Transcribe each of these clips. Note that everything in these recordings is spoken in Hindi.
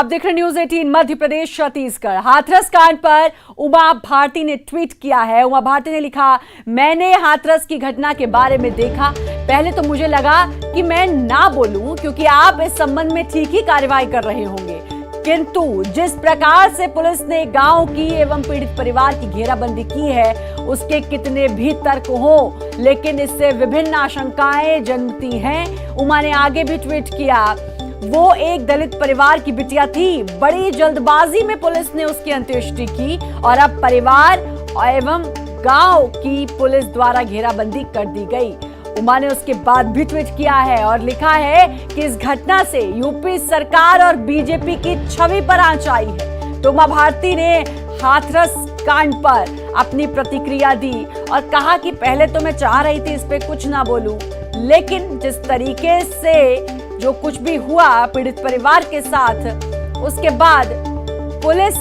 आप देख रहे न्यूज 18 मध्य प्रदेश छत्तीसगढ़। हाथरस कांड पर उमा भारती ने ट्वीट किया है। उमा भारती ने लिखा, मैंने हाथरस की घटना के बारे में देखा। पहले तो मुझे लगा कि मैं ना बोलूं क्योंकि आप इस संबंध में ठीक ही कार्रवाई कर रहे होंगे, किंतु जिस प्रकार से पुलिस ने गांव की एवं पीड़ित परिवार की घेराबंदी की है, उसके कितने भी तर्क हो, लेकिन इससे विभिन्न आशंकाएं जन्मती हैं। उमा ने आगे भी ट्वीट किया, वो एक दलित परिवार की बिटिया थी। बड़ी जल्दबाजी में पुलिस ने उसकी अंत्येष्टि की और अब परिवार एवं गांव की पुलिस द्वारा घेराबंदी कर दी गई। उमा ने उसके बाद भी ट्वीट किया है और लिखा है कि इस घटना से यूपी सरकार और बीजेपी की छवि पर आंच आई है। तो उमा भारती ने हाथरस कांड पर अपनी प्रतिक्रिया दी और कहा कि पहले तो मैं चाह रही थी इस पे कुछ ना बोलूं, लेकिन जिस तरीके से जो कुछ भी हुआ पीड़ित परिवार के साथ, उसके बाद पुलिस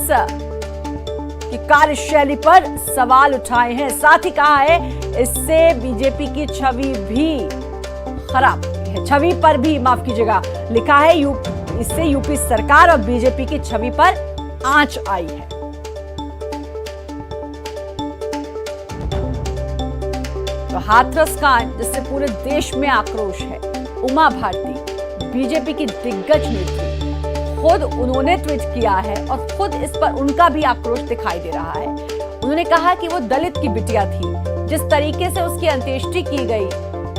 की कार्यशैली पर सवाल उठाए हैं। साथ ही कहा है इससे बीजेपी की छवि भी खराब है, छवि पर भी माफ कीजिएगा, लिखा है इससे यूपी सरकार और बीजेपी की छवि पर आंच आई है। तो हाथरस कांड जिससे पूरे देश में आक्रोश है। उमा भारती बीजेपी की दिग्गज नेत्री, खुद उन्होंने ट्वीट किया है और खुद इस पर उनका भी आक्रोश दिखाई दे रहा है। उन्होंने कहा कि वो दलित की बिटिया थी, जिस तरीके से उसकी अंत्येष्टि की गई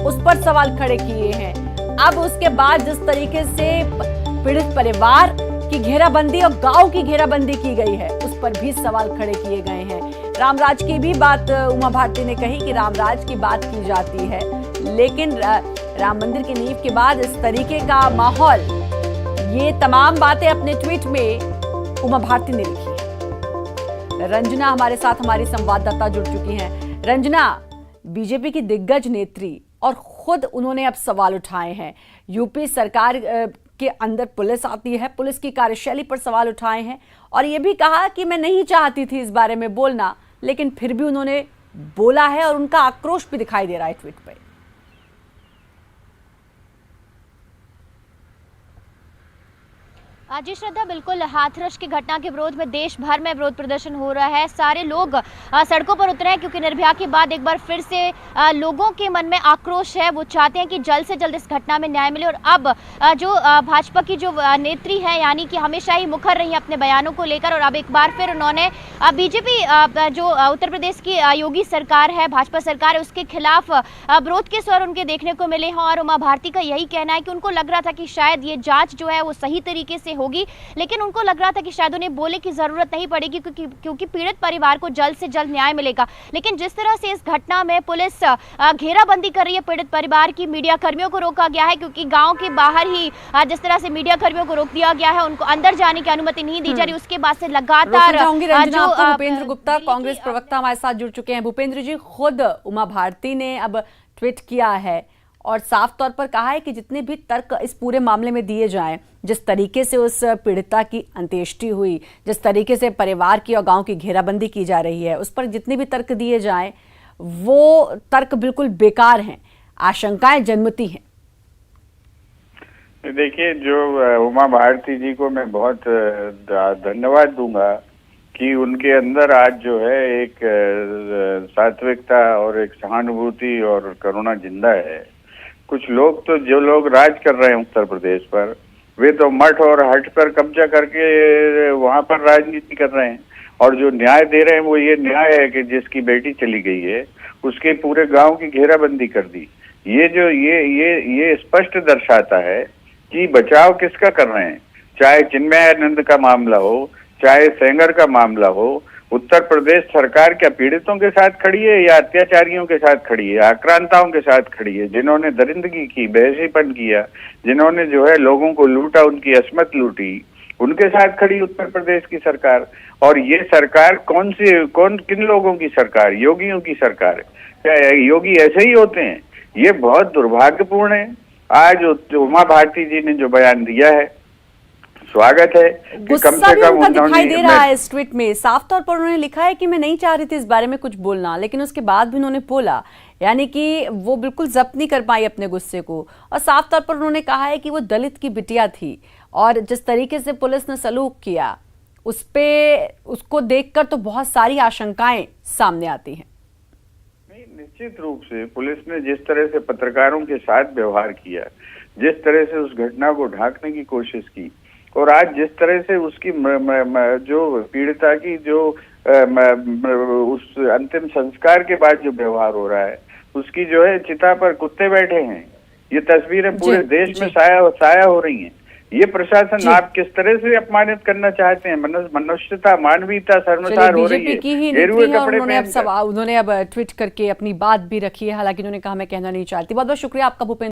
उस पर सवाल खड़े किए हैं। अब उसके बाद जिस तरीके से पीड़ित परिवार की घेराबंदी और गांव की घेराबंदी की गई है, उस पर भी सवाल खड़े किए गए हैं। रामराज की भी बात उमा भारती ने कही कि रामराज की बात की जाती है, लेकिन राम मंदिर की नींव के बाद इस तरीके का माहौल, ये तमाम बातें अपने ट्वीट में उमा भारती ने लिखी है। रंजना हमारे साथ, हमारी संवाददाता जुड़ चुकी हैं। रंजना, बीजेपी की दिग्गज नेत्री और खुद उन्होंने अब सवाल उठाए हैं। यूपी सरकार के अंदर पुलिस आती है, पुलिस की कार्यशैली पर सवाल उठाए हैं और ये भी कहा कि मैं नहीं चाहती थी इस बारे में बोलना, लेकिन फिर भी उन्होंने बोला है और उनका आक्रोश भी दिखाई दे रहा है ट्वीट पे। जी श्रद्धा, बिल्कुल हाथरस की घटना के विरोध में देश भर में विरोध प्रदर्शन हो रहा है। सारे लोग सड़कों पर उतरे हैं क्योंकि निर्भया के बाद एक बार फिर से लोगों के मन में आक्रोश है। वो चाहते हैं कि जल्द से जल्द इस घटना में न्याय मिले और अब जो भाजपा की जो नेत्री है, यानी कि हमेशा ही मुखर रही अपने बयानों को लेकर, और अब एक बार फिर उन्होंने बीजेपी जो उत्तर प्रदेश की योगी सरकार है, भाजपा सरकार है, उसके खिलाफ विरोध के स्वर उनके देखने को मिले हैं। और उमा भारती का यही कहना है कि उनको लग रहा था कि शायद ये जाँच जो है वो सही तरीके से होगी, लेकिन उनको लग रहा था कि शायद उन्हें बोले की जरूरत नहीं पड़ेगी क्योंकि पीड़ित परिवार को जल्द से जल्द न्याय मिलेगा। लेकिन जिस तरह से इस घटना में पुलिस घेराबंदी कर रही है पीड़ित परिवार की, मीडिया कर्मियों को रोका गया है क्योंकि गांव के बाहर ही जिस तरह से मीडिया कर्मियों को रोक दिया गया है, उनको अंदर जाने की अनुमति नहीं दी जा रही। उसके बाद से लगातार जो भूपेंद्र गुप्ता कांग्रेस प्रवक्ता हमारे साथ जुड़ चुके हैं। भूपेंद्र जी, खुद उमा भारती ने अब ट्वीट किया है और साफ तौर पर कहा है कि जितने भी तर्क इस पूरे मामले में दिए जाएं, जिस तरीके से उस पीड़िता की अंत्येष्टि हुई, जिस तरीके से परिवार की और गांव की घेराबंदी की जा रही है, उस पर जितने भी तर्क दिए जाएं वो तर्क बिल्कुल बेकार हैं, आशंकाएं जन्मती हैं। देखिए, जो उमा भारती जी को मैं बहुत धन्यवाद दूंगा कि उनके अंदर आज जो है एक सात्विकता और एक सहानुभूति और करुणा जिंदा है। कुछ लोग तो, जो लोग राज कर रहे हैं उत्तर प्रदेश पर, वे तो मठ और हट पर कब्जा करके वहां पर राजनीति कर रहे हैं, और जो न्याय दे रहे हैं वो ये न्याय है कि जिसकी बेटी चली गई है उसके पूरे गांव की घेराबंदी कर दी। ये जो ये स्पष्ट दर्शाता है कि बचाव किसका कर रहे हैं। चाहे चिन्मयानंद का मामला हो, चाहे सेंगर का मामला हो, उत्तर प्रदेश सरकार क्या पीड़ितों के साथ खड़ी है या अत्याचारियों के साथ खड़ी है, आक्रांताओं के साथ खड़ी है, जिन्होंने दरिंदगी की, बेहसीपन किया, जिन्होंने जो है लोगों को लूटा, उनकी असमत लूटी, उनके साथ खड़ी उत्तर प्रदेश की सरकार। और ये सरकार किन लोगों की सरकार? योगियों की सरकार। क्या योगी ऐसे ही होते हैं? ये बहुत दुर्भाग्यपूर्ण है। आज उमा भारती जी ने जो बयान दिया है, स्वागत है कि कम से कम उनका दिखाई दे रहा है इस ट्वीट में। साफ तौर पर उन्होंने लिखा है कि मैं नहीं चाह रही थी इस बारे में कुछ बोलना, लेकिन उसके बाद भी उन्होंने बोला, यानी कि वो बिल्कुल जब्त नहीं कर पाई अपने गुस्से को। और साफ तौर पर उन्होंने कहा है कि वो दलित की बिटिया थी। और जिस तरीके से पुलिस ने सलूक किया उसको देखकर तो बहुत सारी आशंकाएं सामने आती हैं। नहीं, निश्चित रूप से पुलिस ने जिस तरह से पत्रकारों के साथ व्यवहार किया, जिस तरह से उस घटना को ढांकने की कोशिश की, और आज जिस तरह से उसकी जो पीड़िता की जो उस अंतिम संस्कार के बाद जो व्यवहार हो रहा है, उसकी जो है चिता पर कुत्ते बैठे हैं, ये तस्वीरें पूरे देश में साया हो रही हैं। ये प्रशासन आप किस तरह से अपमानित करना चाहते हैं? मनुष्यता, मानवीयता शर्मसार हो रही है। की ही गेरुए कपड़े उन्होंने अब ट्वीट करके अपनी बात भी रखी है, हालांकि उन्होंने कहा मैं कहना नहीं चाहती। बहुत बहुत शुक्रिया आपका भूपेंद्र।